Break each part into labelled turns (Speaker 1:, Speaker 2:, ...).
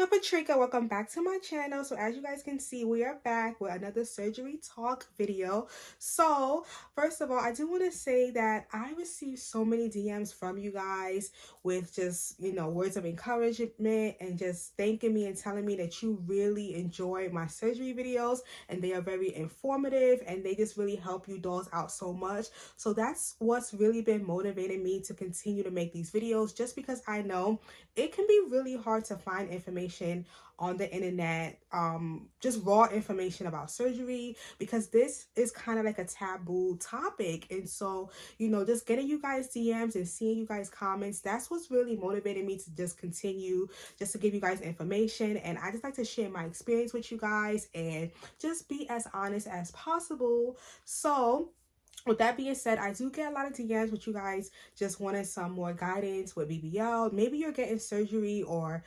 Speaker 1: So Patricia, welcome back to my channel. So as you guys can see, we are back with another surgery talk video. So first of all, I do want to say that I received so many DMs from you guys with just, words of encouragement and just thanking me and telling me that you really enjoy my surgery videos and they are very informative and they just really help you dolls out so much. So that's what's really been motivating me to continue to make these videos, just because I know it can be really hard to find information on the internet, just raw information about surgery, because this is kind of like a taboo topic. And so, just getting you guys DMs and seeing you guys comments, that's what's really motivating me to just continue, just to give you guys information. And I just like to share my experience with you guys and just be as honest as possible. So with that being said, I do get a lot of DMs with you guys just wanting some more guidance with BBL. Maybe you're getting surgery or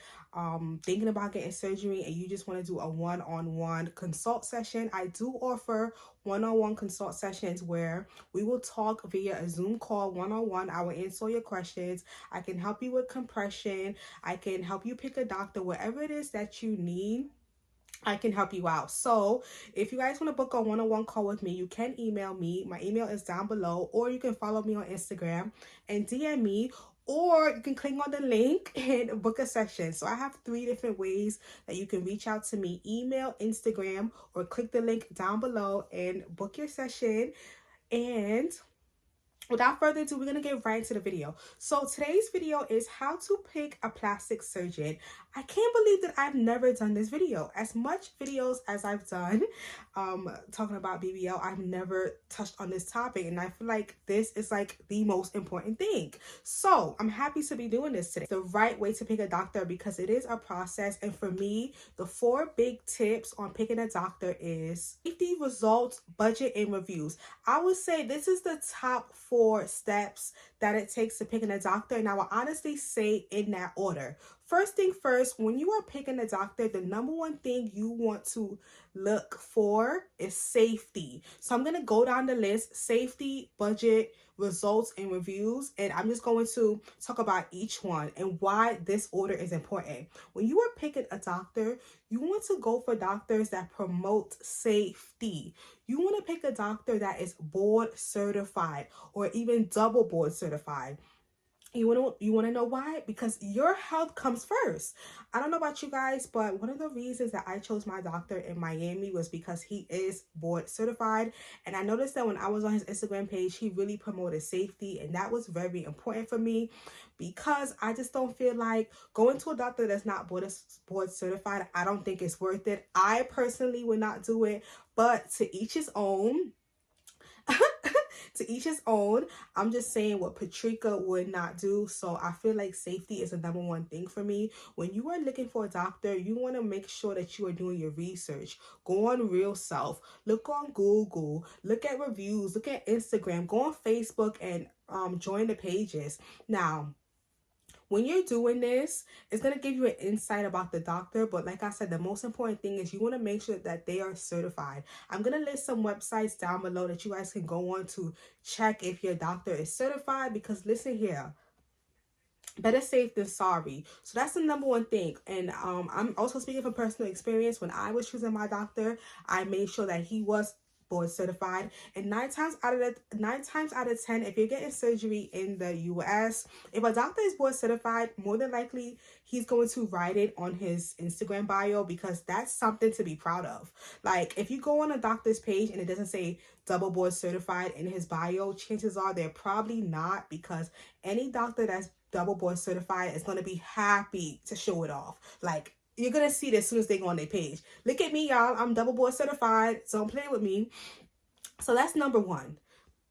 Speaker 1: thinking about getting surgery and you just want to do a one-on-one consult session. I do offer one-on-one consult sessions where we will talk via a Zoom call one-on-one. I will answer all your questions. I can help you with compression. I can help you pick a doctor, whatever it is that you need. I can help you out. So if you guys want to book a one-on-one call with me, you can email me. My email is down below, or you can follow me on Instagram and DM me, or you can click on the link and book a session. So I have 3 different ways that you can reach out to me: email, Instagram, or click the link down below and book your session. And without further ado, we're going to get right into the video. So today's video is how to pick a plastic surgeon. I can't believe that I've never done this video. As much videos as I've done talking about BBL, I've never touched on this topic, and I feel like this is like the most important thing. So I'm happy to be doing this today. The right way to pick a doctor, because it is a process. And for me, the 4 big tips on picking a doctor is safety, results, budget, and reviews. I would say this is the top 4 steps that it takes to picking a doctor, and I will honestly say in that order. First thing first, when you are picking a doctor, the number one thing you want to look for is safety. So I'm going to go down the list: safety, budget, results, and reviews. And I'm just going to talk about each one and why this order is important. When you are picking a doctor, you want to go for doctors that promote safety. You want to pick a doctor that is board certified or even double board certified. You want to know why? Because your health comes first. I don't know about you guys, but one of the reasons that I chose my doctor in Miami was because he is board certified. And I noticed that when I was on his Instagram page, he really promoted safety. And that was very important for me, because I just don't feel like going to a doctor that's not board certified. I don't think it's worth it. I personally would not do it, but to each his own. To each his own. I'm just saying what Patricia would not do. So I feel like safety is the number one thing for me. When you are looking for a doctor, you want to make sure that you are doing your research. Go on Real Self, look on Google, look at reviews, look at Instagram, go on Facebook and join the pages. Now, when you're doing this, it's going to give you an insight about the doctor. But like I said, the most important thing is you want to make sure that they are certified. I'm going to list some websites down below that you guys can go on to check if your doctor is certified. Because listen here, better safe than sorry. So that's the number one thing. And I'm also speaking from personal experience. When I was choosing my doctor, I made sure that he was board certified. And 9 times out of 10, if you're getting surgery in the US, if a doctor is board certified, more than likely he's going to write it on his Instagram bio, because that's something to be proud of. Like, if you go on a doctor's page and it doesn't say double board certified in his bio, chances are they're probably not, because any doctor that's double board certified is going to be happy to show it off. Like, you're going to see this as soon as they go on their page. Look at me, y'all. I'm double board certified. So don't play with me. So that's number 1.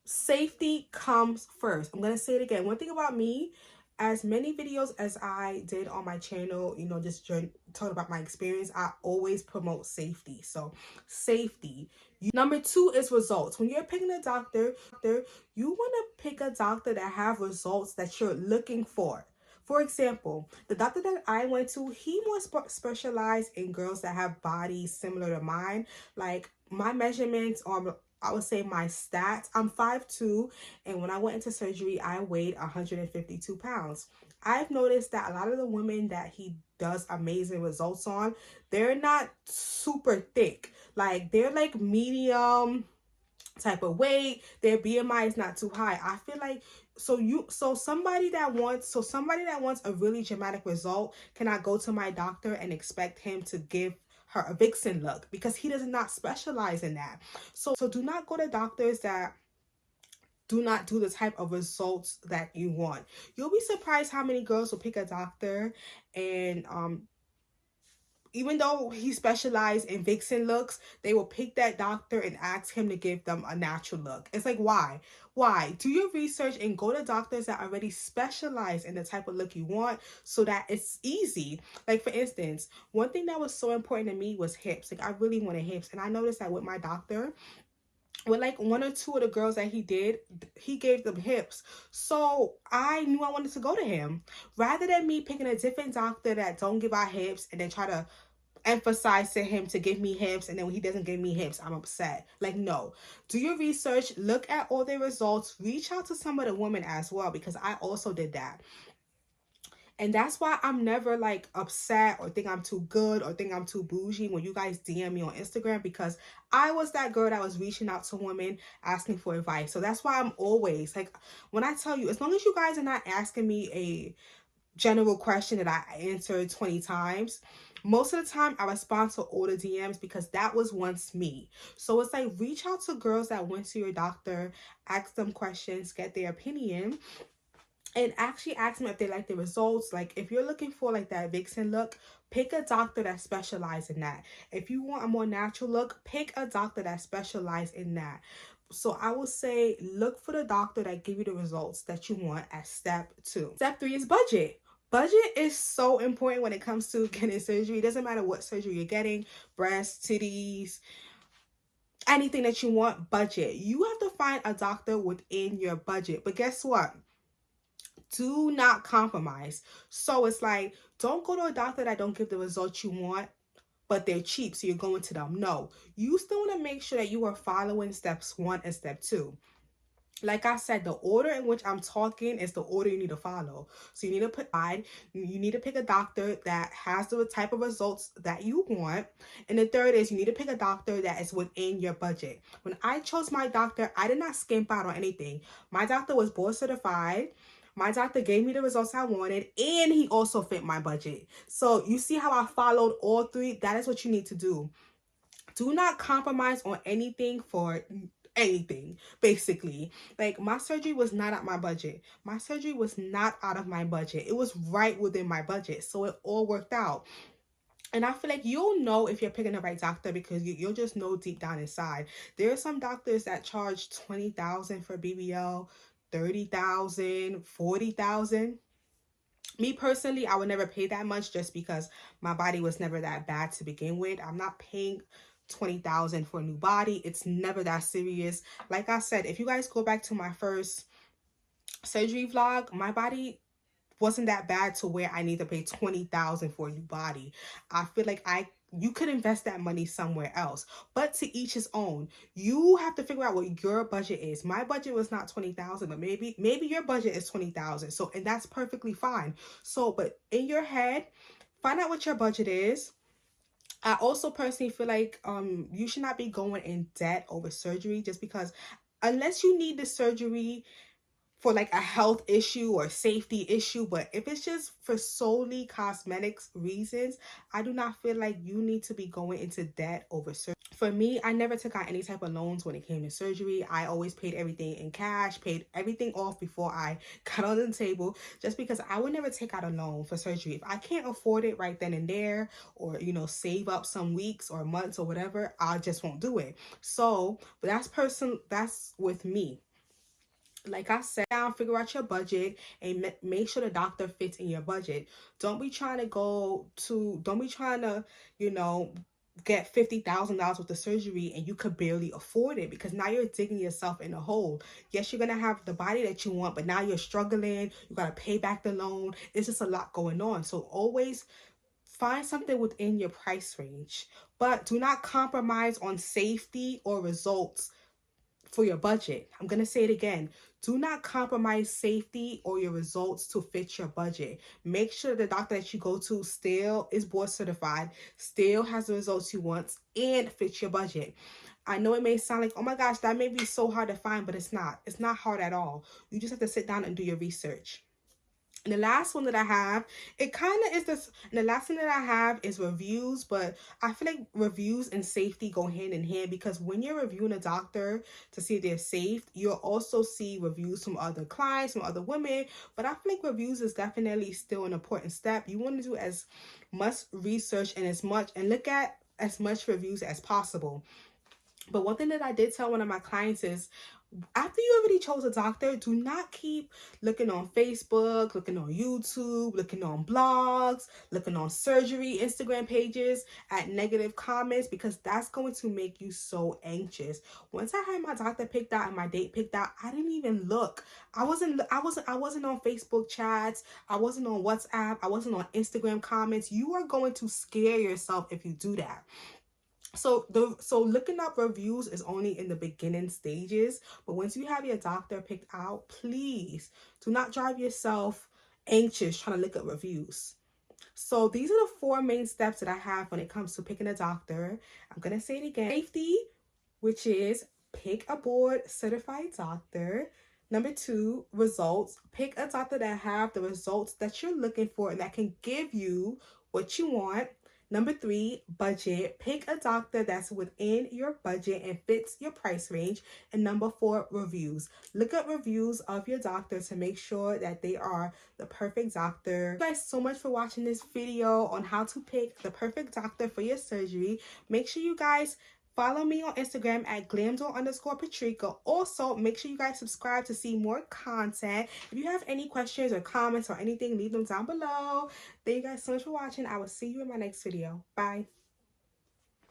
Speaker 1: Safety comes first. I'm going to say it again. One thing about me, as many videos as I did on my channel, just talking about my experience, I always promote safety. So safety. Number 2 is results. When you're picking a doctor, you want to pick a doctor that have results that you're looking for. For example, the doctor that I went to, he was specialized in girls that have bodies similar to mine. Like, my measurements, or I would say my stats, I'm 5'2", and when I went into surgery, I weighed 152 pounds. I've noticed that a lot of the women that he does amazing results on, they're not super thick. Like they're like medium type of weight. Their BMI is not too high. I feel like somebody that wants a really dramatic result cannot go to my doctor and expect him to give her a vixen look, because he does not specialize in that. So do not go to doctors that do not do the type of results that you want. You'll be surprised how many girls will pick a doctor and even though he specialized in vixen looks, they will pick that doctor and ask him to give them a natural look. It's like, why? Why? Do your research and go to doctors that already specialize in the type of look you want, so that it's easy. Like for instance, one thing that was so important to me was hips. Like I really wanted hips, and I noticed that with my doctor, with like one or two of the girls that he did, he gave them hips. So I knew I wanted to go to him rather than me picking a different doctor that don't give out hips and then try to emphasize to him to give me hips, and then when he doesn't give me hips, I'm upset. Like, no. Do your research, look at all their results, reach out to some of the women as well, because I also did that. And that's why I'm never like upset or think I'm too good or think I'm too bougie when you guys DM me on Instagram, because I was that girl that was reaching out to women asking for advice. So that's why I'm always like, when I tell you, as long as you guys are not asking me a general question that I answered 20 times, most of the time I respond to all the DMs, because that was once me. So it's like, reach out to girls that went to your doctor, ask them questions, get their opinion, and actually ask them if they like the results. Like if you're looking for like that vixen look, pick a doctor that specializes in that. If you want a more natural look, pick a doctor that specializes in that. So I will say, look for the doctor that give you the results that you want as step 2. Step 3 is budget. Budget is so important when it comes to getting surgery. It doesn't matter what surgery you're getting, breasts, titties, anything that you want, budget. You have to find a doctor within your budget. But guess what? Do not compromise. So it's like, don't go to a doctor that don't give the results you want, but they're cheap, so you're going to them. No, you still want to make sure that you are following steps 1 and step 2. Like I said, the order in which I'm talking is the order you need to follow. So you need to you need to pick a doctor that has the type of results that you want. And the third is, you need to pick a doctor that is within your budget. When I chose my doctor, I did not skimp out on anything. My doctor was board certified. My doctor gave me the results I wanted, and he also fit my budget. So you see how I followed all 3? That is what you need to do. Do not compromise on anything for anything, basically. Like, my surgery was not at my budget. My surgery was not out of my budget. It was right within my budget. So it all worked out. And I feel like you'll know if you're picking the right doctor, because you'll just know deep down inside. There are some doctors that charge $20,000 for BBL, $30,000, $40,000. Me personally, I would never pay that much, just because my body was never that bad to begin with. I'm not paying $20,000 for a new body. It's never that serious. Like I said, if you guys go back to my first surgery vlog, my body wasn't that bad to where I need to pay $20,000 for a new body. I feel like you could invest that money somewhere else, but to each his own. You have to figure out what your budget is. My budget was not $20,000, but maybe your budget is $20,000. So, and that's perfectly fine. So, but in your head, find out what your budget is. I also personally feel like you should not be going in debt over surgery, just because unless you need the surgery for like a health issue or safety issue. But if it's just for solely cosmetics reasons, I do not feel like you need to be going into debt over surgery. For me, I never took out any type of loans when it came to surgery. I always paid everything in cash, paid everything off before I got on the table, just because I would never take out a loan for surgery. If I can't afford it right then and there, or, you know, save up some weeks or months or whatever, I just won't do it. So, but that's with me. Like I said, down, figure out your budget and make sure the doctor fits in your budget. Don't be trying to, you know, get $50,000 worth of surgery and you could barely afford it, because now you're digging yourself in a hole. Yes, you're gonna have the body that you want, but now you're struggling. You gotta pay back the loan. It's just a lot going on. So always find something within your price range, but do not compromise on safety or results for your budget. I'm going to say it again. Do not compromise safety or your results to fit your budget. Make sure the doctor that you go to still is board certified, still has the results you want, and fits your budget. I know it may sound like, oh my gosh, that may be so hard to find, but it's not. It's not hard at all. You just have to sit down and do your research. And the last one that I have, it kind of is this, and the last thing that I have is reviews, but I feel like reviews and safety go hand in hand, because when you're reviewing a doctor to see if they're safe, you'll also see reviews from other clients, from other women, but I feel like reviews is definitely still an important step. You want to do as much research and look at as much reviews as possible. But one thing that I did tell one of my clients is, after you already chose a doctor, do not keep looking on Facebook, looking on YouTube, looking on blogs, looking on surgery Instagram pages at negative comments, because that's going to make you so anxious. Once I had my doctor picked out and my date picked out, I didn't even look. I wasn't on Facebook chats. I wasn't on WhatsApp. I wasn't on Instagram comments. You are going to scare yourself if you do that. So looking up reviews is only in the beginning stages, but once you have your doctor picked out, please do not drive yourself anxious trying to look at reviews. So these are the 4 main steps that I have when it comes to picking a doctor. I'm going to say it again. Safety, which is pick a board certified doctor. Number 2, results. Pick a doctor that have the results that you're looking for and that can give you what you want. Number 3, budget. Pick a doctor that's within your budget and fits your price range. And number 4, reviews. Look up reviews of your doctor to make sure that they are the perfect doctor. Thank you guys so much for watching this video on how to pick the perfect doctor for your surgery. Make sure you guys follow me on Instagram at glamdoll_Patrica. Also, make sure you guys subscribe to see more content. If you have any questions or comments or anything, leave them down below. Thank you guys so much for watching. I will see you in my next video. Bye.